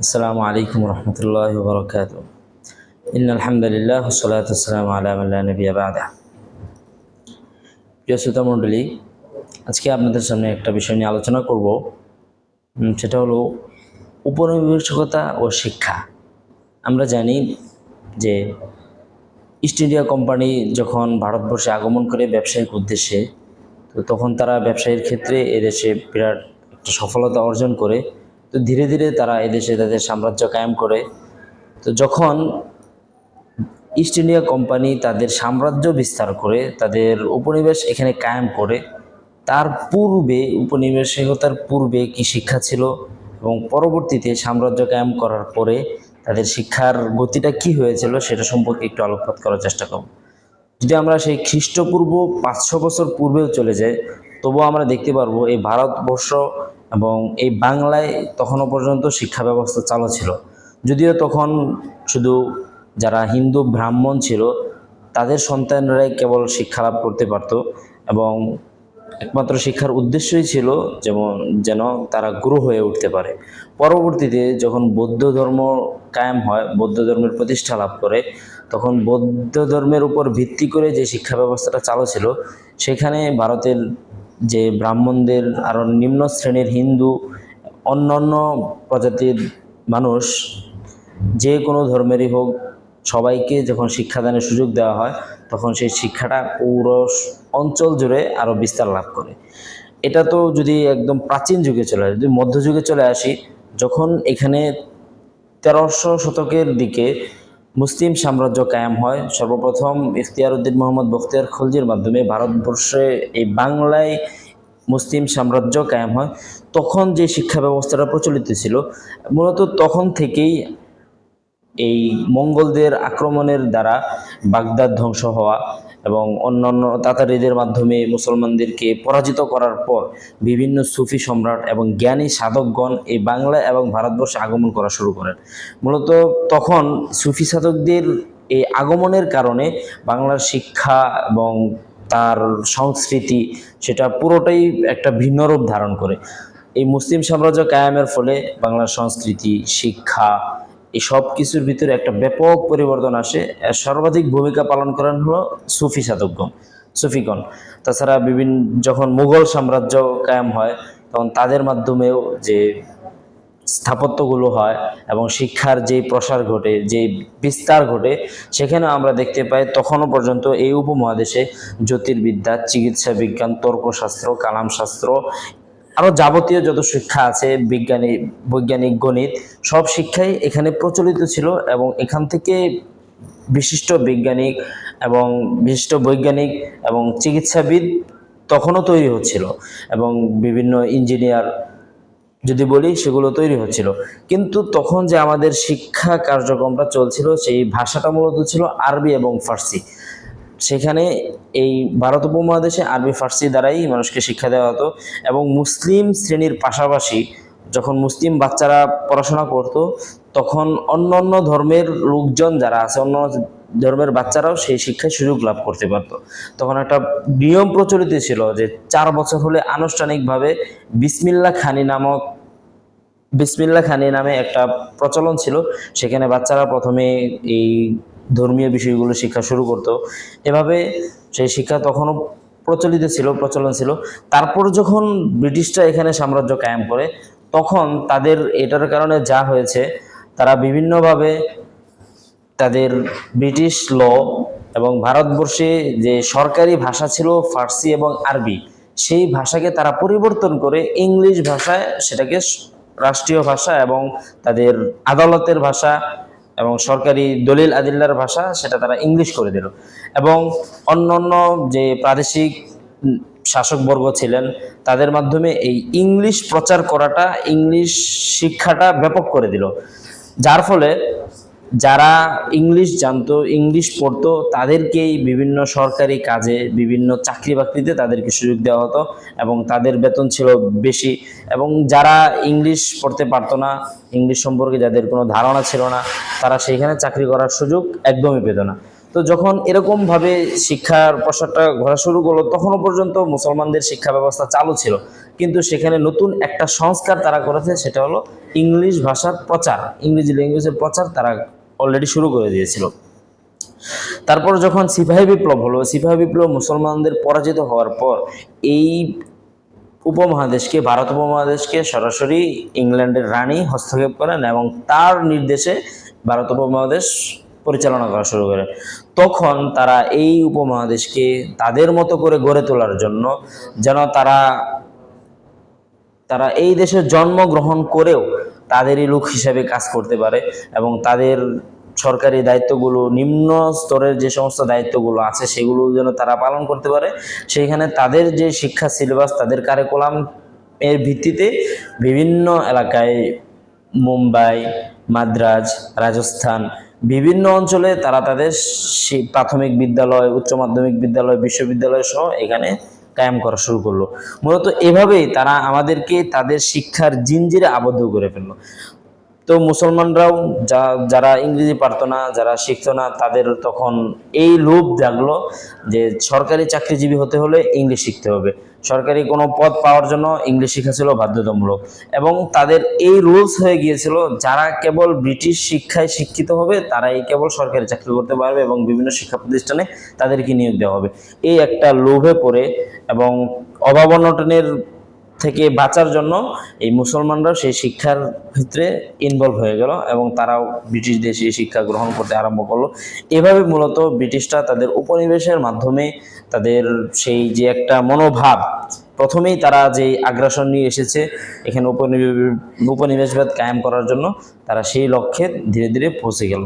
আসসালামু আলাইকুম রহমতুল্লাহি ওয়া বারাকাতুহু। ইন্নাল হামদুলিল্লাহ ওয়াসসালাতু ওয়াসসালামু আলা মান লা নাবিয়্যা বা'দা। প্রিয় শ্রোতা মণ্ডলী, আজকে আপনাদের সামনে একটা বিষয় নিয়ে আলোচনা করব। সেটা হলো উপনিবেশিকতা ও শিক্ষা। আমরা জানি যে ইস্ট ইন্ডিয়া কোম্পানি যখন ভারতবর্ষে আগমন করে ব্যবসায়িক উদ্দেশ্যে, তো তখন তারা ব্যবসায়ীর ক্ষেত্রে এদেশে বিরাট একটা সফলতা অর্জন করে। তো ধীরে ধীরে তারা এদেশে তাদের সাম্রাজ্য কায়েম করে। তো যখন ইস্ট ইন্ডিয়া কোম্পানি তাদের সাম্রাজ্য বিস্তার করে, তাদের উপনিবেশ এখানে কায়েম করে, তার পূর্বে উপনিবেশিকতার পূর্বে কি শিক্ষা ছিল এবং পরবর্তীতে সাম্রাজ্য কায়েম করার পরে তাদের শিক্ষার গতিটা কি হয়েছিল সেটা সম্পর্কে একটু আলোকপাত করার চেষ্টা করব। যদি আমরা সেই খ্রিস্টপূর্ব 500 বছর পূর্বেও চলে যাই, তবুও আমরা দেখতে পারবো এই ভারতবর্ষ এবং এই বাংলায় তখনও পর্যন্ত শিক্ষা ব্যবস্থা চালু ছিল। যদিও তখন শুধু যারা হিন্দু ব্রাহ্মণ ছিল তাদের সন্তানরাই কেবল শিক্ষা লাভ করতে পারত, এবং একমাত্র শিক্ষার উদ্দেশ্যই ছিল যেন তারা গুরু হয়ে উঠতে পারে। পরবর্তীতে যখন বৌদ্ধ ধর্ম কায়েম হয়, বৌদ্ধ ধর্মের প্রতিষ্ঠা লাভ করে, তখন বৌদ্ধ ধর্মের উপর ভিত্তি করে যে শিক্ষা ব্যবস্থাটা চালু ছিল, সেখানে ভারতের যে ব্রাহ্মণদের, আরও নিম্ন শ্রেণীর হিন্দু, অন্যান্য প্রজাতির মানুষ, যে কোনো ধর্মেরই হোক, সবাইকে যখন শিক্ষাদানের সুযোগ দেওয়া হয়, তখন সেই শিক্ষাটা পুরো অঞ্চল জুড়ে আরও বিস্তার লাভ করে। এটা তো যদি একদম প্রাচীন যুগে চলে আসে। যদি মধ্যযুগে চলে আসি, যখন এখানে 1300 শতকের দিকে মুসলিম সাম্রাজ্য কায়েম হয়, সর্বপ্রথম ইখতিয়ারউদ্দিন মোহাম্মদ বখতিয়ার খলজির মাধ্যমে ভারতবর্ষে এই বাংলায় মুসলিম সাম্রাজ্য কায়েম হয়। তখন যে শিক্ষা ব্যবস্থাটা প্রচলিত ছিল, মূলত তখন থেকেই এই মঙ্গলদের আক্রমণের দ্বারা বাগদাদ ধ্বংস হওয়া এবং অন্যান্য তাতারিদের মাধ্যমে মুসলমানদেরকে পরাজিত করার পর বিভিন্ন সুফি সম্রাট এবং জ্ঞানী সাধকগণ এই বাংলা এবং ভারতবর্ষে আগমন করা শুরু করেন। মূলত তখন সুফি সাধকদের এই আগমনের কারণে বাংলার শিক্ষা এবং তার সংস্কৃতি সেটা পুরোটাই একটা ভিন্ন রূপ ধারণ করে। এই মুসলিম সাম্রাজ্য কায়েমের ফলে বাংলার সংস্কৃতি, শিক্ষা, এই সব কিছুর ভিতরে একটা ব্যাপক পরিবর্তন আসে। সর্বাধিক ভূমিকা পালন করেন হলো সুফিগণ। তাছাড়া যখন মুঘল সাম্রাজ্য কায়েম হয়, তখন তাদের মাধ্যমেও যে স্থাপত্যগুলো হয় এবং শিক্ষার যে প্রসার ঘটে, যে বিস্তার ঘটে, সেখানে আমরা দেখতে পাই তখনও পর্যন্ত এই উপমহাদেশে জ্যোতির্বিদ্যা, চিকিৎসা বিজ্ঞান, তর্কশাস্ত্র, কালামশাস্ত্র, আরও যাবতীয় যত শিক্ষা আছে, বৈজ্ঞানিক গণিত, সব শিক্ষাই এখানে প্রচলিত ছিল। এবং এখান থেকে বিশিষ্ট বৈজ্ঞানিক এবং চিকিৎসাবিদ তখনও তৈরি হচ্ছিল, এবং বিভিন্ন ইঞ্জিনিয়ার যদি বলি সেগুলো তৈরি হচ্ছিল। কিন্তু তখন যে আমাদের শিক্ষা কার্যক্রমটা চলছিল, সেই ভাষাটা মূলত ছিল আরবি এবং ফার্সি। সেখানে এই ভারত উপমহাদেশে আরবি ফার্সি দ্বারাই মানুষকে শিক্ষা দেওয়া হতো। এবং মুসলিম শ্রেণীর পাশাপাশি যখন মুসলিম বাচ্চারা পড়াশোনা করত, তখন অন্য ধর্মের লোকজন যারা আছে, অন্য ধর্মের বাচ্চারাও সেই শিক্ষায় সুযোগ লাভ করতে পারত। তখন একটা নিয়ম প্রচলিত ছিল যে 4 বছর হলে আনুষ্ঠানিকভাবে বিসমিল্লাহ খানি নামে একটা প্রচলন ছিল। সেখানে বাচ্চারা প্রথমে এই ধর্মীয় বিষয়গুলো শিক্ষা শুরু করত। এভাবে সেই শিক্ষা তখনও প্রচলন ছিল। তারপর যখন ব্রিটিশরা এখানে সাম্রাজ্য কায়েম করে, তখন তাদের এটার কারণে যা হয়েছে, তারা বিভিন্নভাবে তাদের ব্রিটিশ ল এবং ভারতবর্ষে যে সরকারি ভাষা ছিল ফার্সি এবং আরবি, সেই ভাষাকে তারা পরিবর্তন করে ইংলিশ ভাষায় সেটাকে রাষ্ট্রীয় ভাষা এবং তাদের আদালতের ভাষা এবং সরকারি দলিল আদিল্লার ভাষা, সেটা তারা ইংলিশ করে দিল। এবং অন্যান্য যে প্রাদেশিক শাসকবর্গ ছিলেন, তাদের মাধ্যমে এই ইংলিশ প্রচার করাটা, ইংলিশ শিক্ষাটা ব্যাপক করে দিল। যার ফলে যারা ইংলিশ জানতো, ইংলিশ পড়তো, তাদেরকেই বিভিন্ন সরকারি কাজে, বিভিন্ন চাকরি বাকরিতে তাদেরকে সুযোগ দেওয়া হতো এবং তাদের বেতন ছিল বেশি। এবং যারা ইংলিশ পড়তে পারতো না, ইংলিশ সম্পর্কে যাদের কোনো ধারণা ছিল না, তারা সেইখানে চাকরি করার সুযোগ একদমই পেত না। তো যখন এরকমভাবে শিক্ষার প্রসারটা ঘোরা শুরু করলো, তখনও পর্যন্ত মুসলমানদের শিক্ষা ব্যবস্থা চালু ছিল, কিন্তু সেখানে নতুন একটা সংস্কার তারা করেছে, সেটা হলো ইংলিশ ভাষার প্রচার, ইংরেজি ল্যাঙ্গুয়েজের প্রচার তারা অলরেডি শুরু করে দিয়েছিল। তারপর যখন সিপাহী বিপ্লব হলো, সিপাহী বিপ্লব মুসলমানদের পরাজিত হওয়ার পর এই উপমহাদেশকে, ভারত উপমহাদেশকে সরাসরি ইংল্যান্ডের রানী হস্তক্ষেপ করেন এবং তার নির্দেশে ভারত উপমহাদেশ পরিচালনা করা শুরু করেন। তখন তারা এই উপমহাদেশকে তাদের মতো করে গড়ে তোলার জন্য, যেন তারা তারা এই দেশে জন্মগ্রহণ করেও তাদেরই লোক হিসেবে কাজ করতে পারে এবং তাদের সরকারি দায়িত্বগুলো, নিম্ন স্তরের যে সমস্ত দায়িত্বগুলো আছে সেগুলো যেন তারা পালন করতে পারে, সেইখানে তাদের যে শিক্ষা সিলেবাস, তাদের কারিকুলাম এর ভিত্তিতে বিভিন্ন এলাকায়, মুম্বাই, মাদ্রাজ, রাজস্থান, বিভিন্ন অঞ্চলে তারা তাদের প্রাথমিক বিদ্যালয়, উচ্চ মাধ্যমিক বিদ্যালয়, বিশ্ববিদ্যালয় সহ এখানে কায়েম করা শুরু করলো। মূলত এভাবেই তারা আমাদেরকে তাদের শিক্ষার জিঞ্জিরে আবদ্ধ করে ফেললো। তো মুসলমানরাও যারা ইংরেজি পারতো না, যারা শিখতো না, তাদের তখন এই লোভ জাগলো যে সরকারি চাকরিজীবী হতে হলে ইংলিশ শিখতে হবে, সরকারি কোনো পদ পাওয়ার জন্য ইংলিশ শেখা ছিল বাধ্যতামূলক। এবং তাদের এই রুলস হয়ে গিয়েছিল, যারা কেবল ব্রিটিশ শিক্ষায় শিক্ষিত হবে তারাই কেবল সরকারি চাকরি করতে পারবে এবং বিভিন্ন শিক্ষা প্রতিষ্ঠানে তাদেরকে নিয়োগ দেওয়া হবে। এই একটা লোভে পড়ে এবং অভাব অনটনের থেকে বাঁচার জন্য এই মুসলমানরাও সেই শিক্ষার ক্ষেত্রে ইনভলভ হয়ে গেল এবং তারাও ব্রিটিশ দেশে শিক্ষা গ্রহণ করতে আরম্ভ করলো। এভাবে মূলত ব্রিটিশরা তাদের উপনিবেশের মাধ্যমে তাদের সেই যে একটা মনোভাব, প্রথমেই তারা যে আগ্রাসন নিয়ে এসেছে এখানে উপনিবেশবাদ কায়েম করার জন্য, তারা সেই লক্ষ্যে ধীরে ধীরে পৌঁছে গেল।